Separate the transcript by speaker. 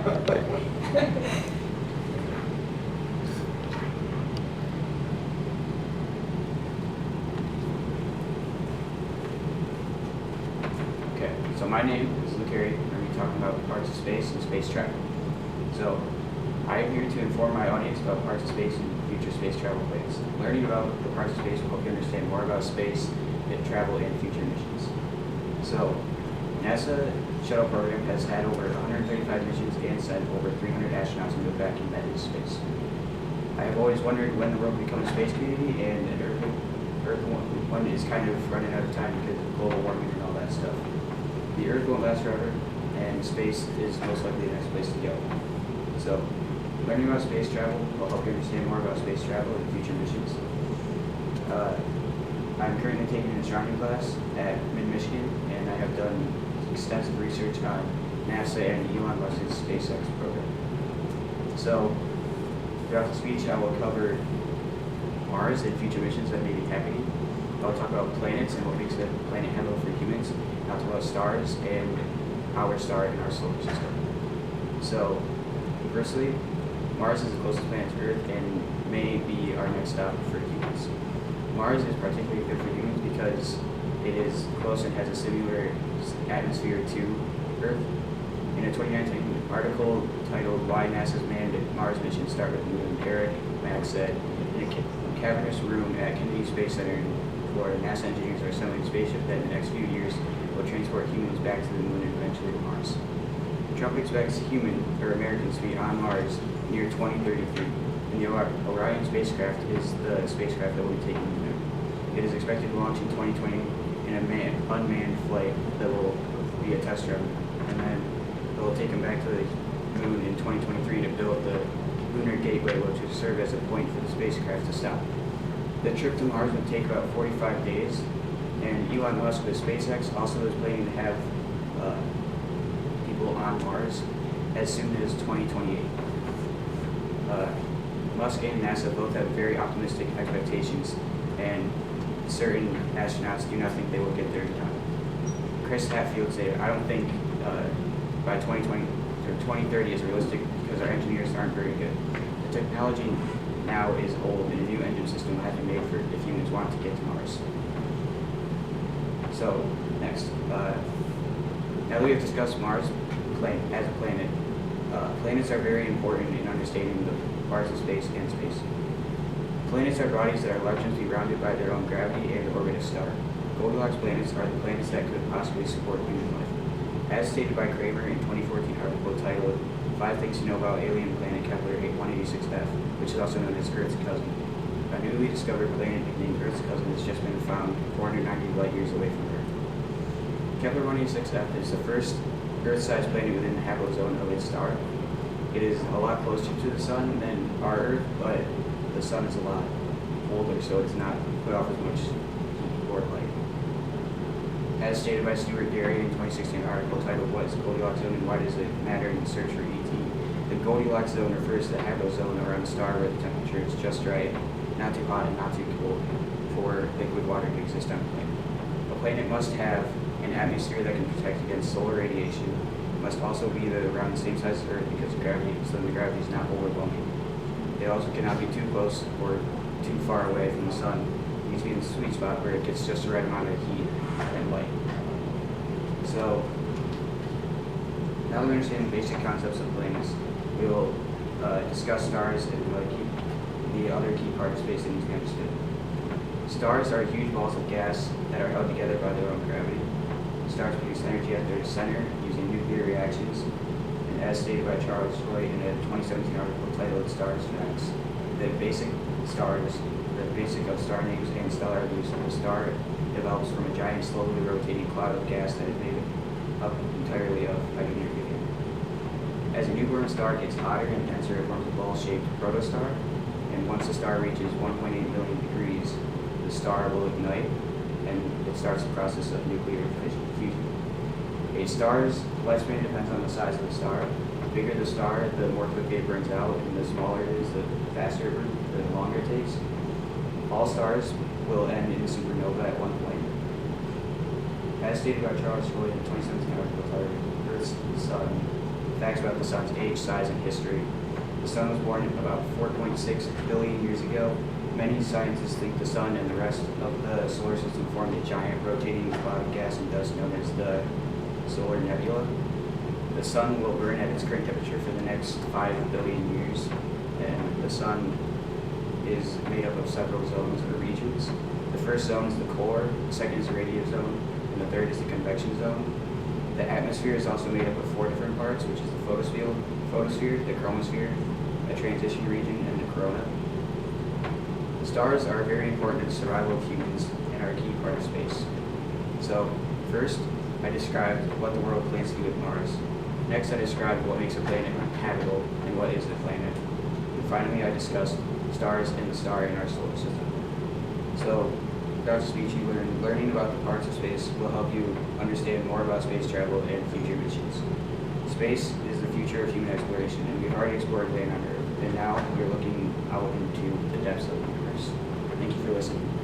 Speaker 1: Okay, so my name is Luke Harry. We're going to be talking about parts of space and space travel. So, I am here to inform my audience about parts of space and future space travel plans. Learning about the parts of space will help you understand more about space and travel and future missions. So, NASA shuttle program has had over 135 missions and sent over 300 astronauts into a vacuum that is space. I have always wondered when the world will become a space community, and Earth one is kind of running out of time because of global warming and all that stuff. The Earth won't last forever, and space is most likely the next place to go. So, learning about space travel will help you understand more about space travel and future missions. I'm currently taking an astronomy class at Mid-Michigan, and I have done extensive research on NASA and Elon Musk's SpaceX program. So, throughout the speech, I will cover Mars and future missions that may be happening. I'll talk about planets and what makes a planet habitable for humans. I'll talk about stars and our star in our solar system. So, firstly, Mars is the closest planet to Earth and may be our next stop for humans. Mars is particularly good for humans because it is close and has a similar atmosphere to Earth. In a 2019 article titled "Why NASA's Manned Mars Mission Start with the Moon," Eric Mack said, "In a cavernous room at Kennedy Space Center in Florida, NASA engineers are assembling a spaceship that in the next few years will transport humans back to the Moon and eventually to Mars." Trump expects Americans to be on Mars near 2033, and the Orion spacecraft is the spacecraft that will be taking the Moon. It is expected to launch in 2020 in an unmanned flight that will be a test run, and then it will take them back to the Moon in 2023 to build the Lunar Gateway, which will serve as a point for the spacecraft to stop. The trip to Mars would take about 45 days, and Elon Musk with SpaceX also is planning to have people on Mars as soon as 2028. Musk and NASA both have very optimistic expectations, and certain astronauts do not think they will get there in time. Chris Hadfield said, "I don't think by 2020 or 2030 is realistic because our engineers aren't very good. The technology now is old, and a new engine system will have to be made for if humans want to get to Mars." So, next. Now that we have discussed Mars as a planet, planets are very important in understanding the parts of space and space. Planets are bodies that are large enough to be rounded by their own gravity and orbit a star. Goldilocks planets are the planets that could possibly support human life. As stated by Kramer in 2014 article titled 5 Things to Know About Alien Planet Kepler 186f, which is also known as Earth's cousin. A newly discovered planet named Earth's cousin has just been found 490 light years away from Earth. Kepler 186f is the first Earth-sized planet within the habitable zone of its star. It is a lot closer to the Sun than our Earth, but the Sun is a lot older, so it's not put off as much heat or light. As stated by Stuart Gary in 2016 article titled "What is the Goldilocks Zone and Why Does It Matter in the Search for ET?" The Goldilocks Zone refers to the habitable zone around a star where the temperature is just right, not too hot and not too cold, for liquid water to exist on a planet. A planet must have an atmosphere that can protect against solar radiation. It must also be around the same size as Earth because the gravity is not overwhelming. It also cannot be too close or too far away from the Sun. It needs to be in the sweet spot where it gets just the right amount of heat and light. So, now that we understand the basic concepts of planets, we will discuss stars and the other key part of space that needs to be understood. Stars are huge balls of gas that are held together by their own gravity. Stars produce energy at their center using nuclear reactions, and as stated by Charles Roy in a 2017 article titled "Stars Facts," the basic of star names and stellar abuse of a star develops from a giant, slowly rotating cloud of gas that is made up entirely of hydrogen and helium. As a newborn star gets hotter and denser, it forms a ball-shaped protostar, and once the star reaches 1.8 million degrees, the star will ignite, and it starts the process of nuclear fusion. A star's lifespan depends on the size of the star. The bigger the star, the more quickly it burns out, and the smaller it is, the faster it burns, the longer it takes. All stars will end in supernova at one point. As stated by Charles Roy in the 2017 article titled "Earth's Sun facts about the sun's age, size, and history. The sun was born about 4.6 billion years ago. Many scientists think the sun and the rest of the solar system formed a giant rotating cloud of gas and dust known as the solar nebula. The sun will burn at its current temperature for the next 5 billion years, and the sun is made up of several zones or regions. The first zone is the core, the second is the radio zone, and the third is the convection zone. The atmosphere is also made up of 4 different parts, which is the photosphere, the chromosphere, a transition region, and the corona. The stars are very important to the survival of humans and are a key part of space. So, first, I described what the world plans to do with Mars. Next, I described what makes a planet habitable and what is a planet. And finally, I discussed stars and the star in our solar system. So, throughout the speech, you learning about the parts of space will help you understand more about space travel and future missions. Space is the future of human exploration, and we've already explored land on Earth, and now we're looking out into the depths of the universe. Thank you for listening.